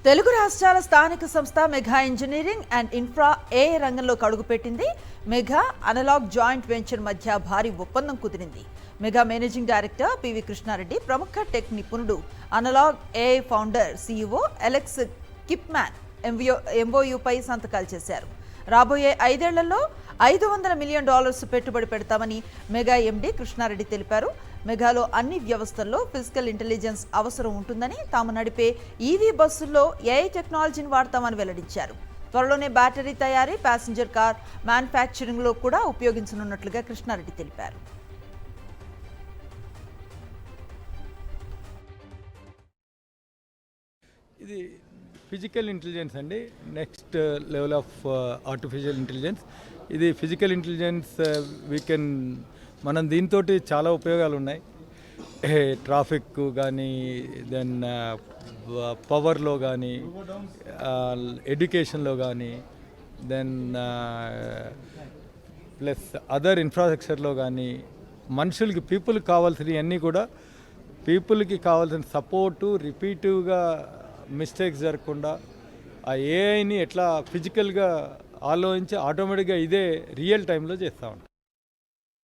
తెలుగు రాష్ట్రాల స్థానిక సంస్థ మెగా ఇంజనీరింగ్ అండ్ ఇన్ఫ్రా రంగంలోకి అడుగుపెట్టింది. మెగా అనలాగ్ జాయింట్ వెంచర్ మధ్య భారీ ఒప్పందం కుదిరింది. Megha managing director PV Krishna Reddy, ప్రముఖ టెక్ నిపుణుడు, Analog founder CEO Alex Kipman ఎంఓయూపై సంతకాలు చేశారు. రాబోయే 5 ఏళ్లలో $500 మిలియన్ పెట్టుబడి పెడతామని మెగా ఎండీ కృష్ణారెడ్డి తెలిపారు. మెగాలో అన్ని వ్యవస్థల్లో ఫిజికల్ ఇంటెలిజెన్స్ అవసరం ఉంటుందని, తాము నడిపే ఈవీ బస్సుల్లో ఏఐ టెక్నాలజీని వాడతామని వెల్లడించారు. త్వరలోనే బ్యాటరీ తయారీ, ప్యాసింజర్ కార్ మ్యానుఫ్యాక్చరింగ్లో కూడా ఉపయోగించనున్నట్లుగా కృష్ణారెడ్డి తెలిపారు. ఇది ఫిజికల్ ఇంటెలిజెన్స్ అండి, next level of artificial intelligence. ఇది ఫిజికల్ ఇంటెలిజెన్స్ మనం దీంతో చాలా ఉపయోగాలు ఉన్నాయి. ట్రాఫిక్ కానీ, దెన్ పవర్లో కానీ, ఎడ్యుకేషన్లో కానీ, దెన్ ప్లస్ అదర్ ఇన్ఫ్రాస్ట్రక్చర్లో కానీ, పీపుల్కి కావాల్సినవి అన్నీ కూడా, పీపుల్కి కావాల్సిన సపోర్టు, రిపీటివ్గా మిస్టేక్స్ జరగకుండా ఆ ఏఐని ఎట్లా ఫిజికల్గా ఆలోచించి ఆటోమేటిక్గా ఇదే రియల్ టైంలో చేస్తూ ఉంటాం.